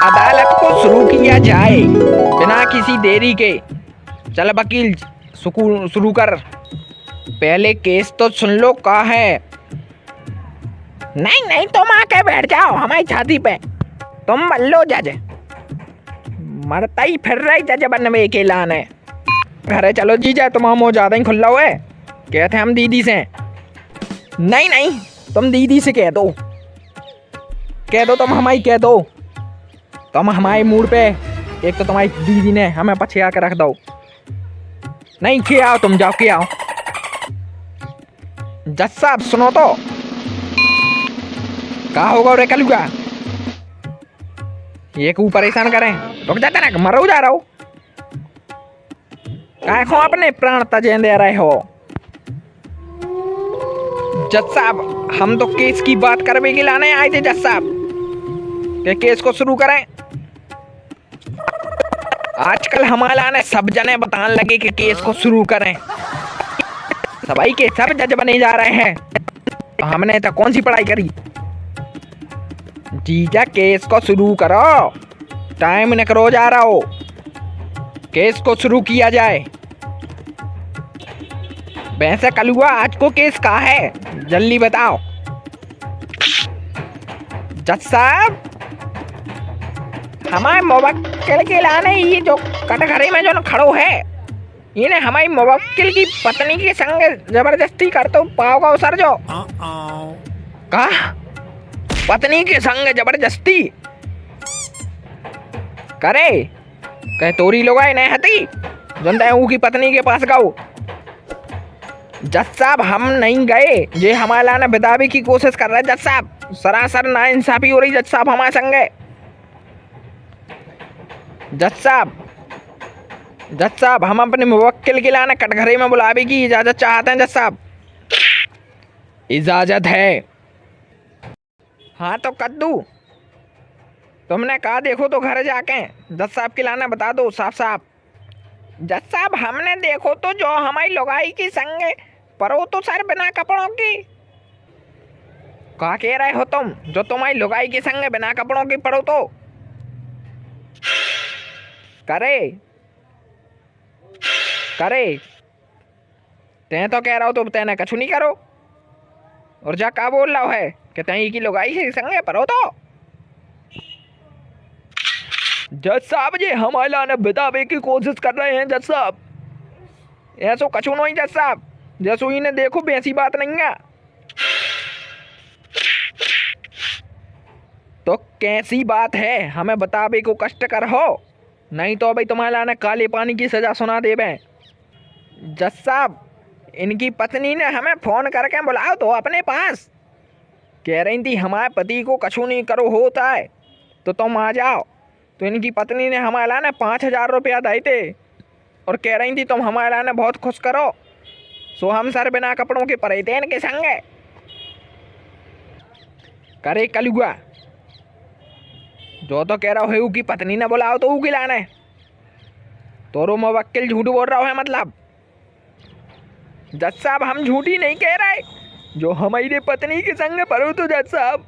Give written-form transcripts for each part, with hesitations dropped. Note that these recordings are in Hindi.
अदालत को शुरू किया जाए बिना किसी देरी के। चल वकील शुरू कर। पहले केस तो सुन लो का है। नहीं नहीं, तुम आके बैठ जाओ हमारी छाती पे। तुम बन लो जज। मरता ही फिर रही जज बनवे के लाने। घरे चलो जीजा, तुम्हारा मुँह ज्यादा ही खुल्ला हुआ है। कहते हम दीदी से। नहीं नहीं, तुम दीदी से कह दो। कह दो, तुम हमारी कह दो। तुम हमारे मूड पे। एक तो तुम्हारी दीदी ने हमें पछे आके रख दो। नहीं के आओ, तुम जाओ के आओ। जज साहब सुनो तो। कहा होगा रे कलुआ, ये क्यों परेशान करें। रुक जाते ना, मरो जा रहा हो। काय को अपने प्राण तजे दे रहे हो। जज साहब, हम तो केस की बात करने के लाने आए थे जज साहब, के केस को शुरू करें। आजकल हमारा ने सब जने बताने लगे कि केस को शुरू करें। सबाई के सब जज बने जा रहे हैं, तो हमने तो कौन सी पढ़ाई करी। जीजा केस को शुरू करो, टाइम न करो जा रहा हो। केस को शुरू किया जाए। वैसे कलुआ आज को केस कहाँ है, जल्दी बताओ। जज साहब, हमारे मुवक्किल के लाने ये जो कटघरे में जो खड़ो है, इन्हें हमारी मुवक्किल की पत्नी के संग जबरदस्ती करते पाओ सर जो। कहा पत्नी के संग जबरदस्ती करे। कहे तोरी लोग नहीं हती जनता की पत्नी के पास गाओ। जज साहब, हम नहीं गए, ये हमारे लाने बिदावी की कोशिश कर रहे हैं। जज साहब, सरासर नाइंसाफी हो रही जज साहब हमारे संग। जज साहब, हम अपने मुवक्किल के लाने कटघरे में बुलावे की इजाजत चाहते हैं। जज साहब, इजाजत है। हाँ तो कद्दू, तुमने कहा देखो तो घर जाके जज साहब के लाना बता दो साफ साफ। जज साहब, हमने देखो तो जो हमारी लुगाई की संग परो तो सर बिना कपड़ों की। क्या कह रहे हो तुम, जो तुम्हारी लुगाई के संग बिना कपड़ों की पढ़ो तो करे करे। ते तो कह रहा हो तो तेने कछु नहीं करो। और जा का बोल रहा है कि तही की लुगाई से संगे पढ़ो तो। जज साहब, ये हमारे लाने बिदावे की कोशिश कर रहे हैं। जज साहब, ऐसो कछु नहीं। जज साहब, जैसो इन्हें देखो वैसी बात नहीं है। तो कैसी बात है, हमें बतावे को कष्ट कर हो, नहीं तो भाई तुम्हारे लाने काले पानी की सजा सुना देवे। जज साहब, इनकी पत्नी ने हमें फोन करके बुलाओ तो अपने पास। कह रही थी हमारे पति को कछु नहीं करो होता है तो तुम आ जाओ। तो इनकी पत्नी ने हमारे लाने 5,000 रुपया दिए थे और कह रही थी तुम हमारे लाने बहुत खुश करो। सो हम सर बिना कपड़ों के परे थे इनके संगे। करे कलुआ, जो तो कह रहा हो कि पत्नी ने बुलाओ तो ऊ लाने। तोरो मुवक्किल झूठ बोल रहा है मतलब। जज साहब, हम झूठी नहीं कह रहे, जो हमारी पत्नी के संग पढ़ो तो जज साहब।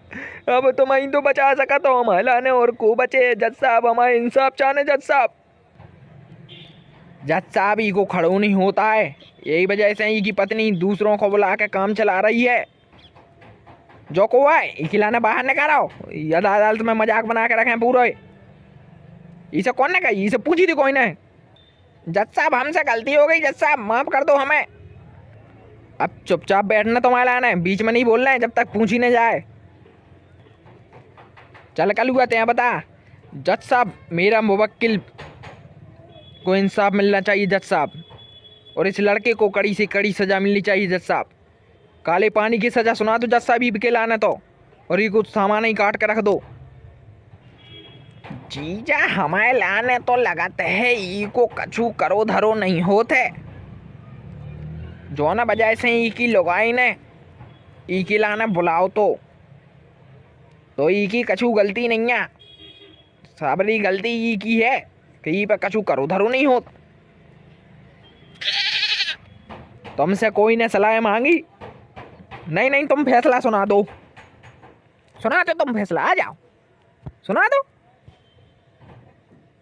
अब तुम्हें तो बचा सका तो हमारे लाने और को बचे। जज साहब, हमारे इंसाफ चाहने। जज साहब ही को खड़ो नहीं होता है, यही वजह से ही की पत्नी दूसरों को बुला के काम चला रही है। जो को है खिलाने बाहर निकालो, अदालत में मजाक बना के रखे पूरा। इसे कौन ने कही, इसे पूछी थी कोई ने। जज साहब, हमसे गलती हो गई। जज साहब, माफ कर दो हमें। अब चुपचाप बैठना तुम्हारे लाने, बीच में नहीं बोलना है जब तक पूछी न जाए। चल कलुआ, ते बता। जज साहब, मेरा मुवक्किल को इंसाफ मिलना चाहिए जज साहब, और इस लड़के को कड़ी से कड़ी सजा मिलनी चाहिए जज साहब। काले पानी की सजा सुना दो जज साहब ईब के लाने तो, और ये कुछ सामान ही काट के रख दो। जीजा, हमारे लाने तो लगाते है ई को कछु करो धरो नहीं होते। जो ना बजाय से ई की लुगाई ने ई की लाने बुलाओ तो ई की कछु गलती नहीं है। सबरी गलती ई की है कि ई पे कछु करो धरो नहीं होत। तुमसे कोई ने सलाह मांगी? नहीं नहीं, तुम फैसला सुना दो। सुना दो तुम फैसला, आ जाओ सुना दो।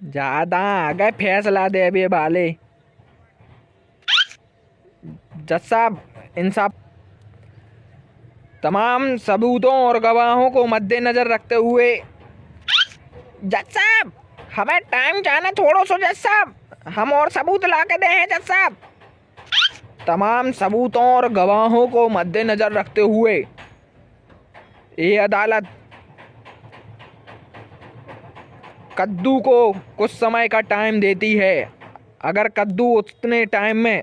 ज्यादा आ गए फैसला दे अभी वाले। जज साहब, इंसाफ। तमाम सबूतों और गवाहों को मद्देनजर रखते हुए। जज साहब, हमें टाइम जाना थोड़ो सो जज साहब, हम और सबूत ला के दे हैं जज साहब। तमाम सबूतों और गवाहों को मद्देनजर रखते हुए ये अदालत कद्दू को कुछ समय का टाइम देती है। अगर कद्दू उतने टाइम में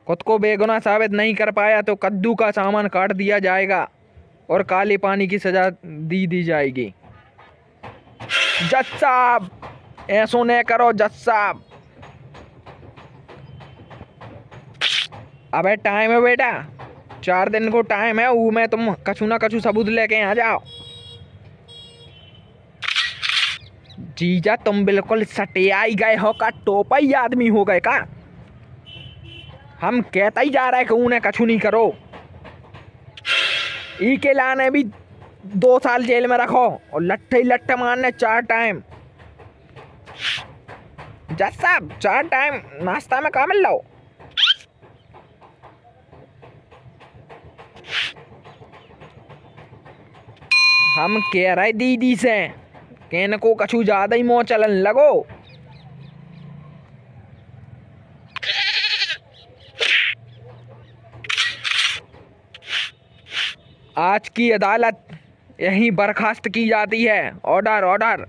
खुद को बेगुनाह साबित नहीं कर पाया तो कद्दू का सामान काट दिया जाएगा और काले पानी की सजा दी जाएगी। जज साहब, ऐसो न करो जज साहब। अबे टाइम है बेटा, 4 दिन को टाइम है, वो में तुम कछु ना कछु सबूत लेके आ जाओ। जीजा, तुम बिल्कुल सटियाई गए हो का, टोपाई आदमी हो गए का। हम कहता ही जा रहे कि उन्हें कछु नहीं करो। ई के लाने भी 2 साल जेल में रखो और लट्ठे ही लट्ठे मारने 4 टाइम। जज साहब, 4 टाइम नाश्ता में कहाँ मिल लो। हम कह रहे दीदी से कि इनको कछु ज्यादा ही मोह चलन लगो। आज की अदालत यहीं बर्खास्त की जाती है। Order order.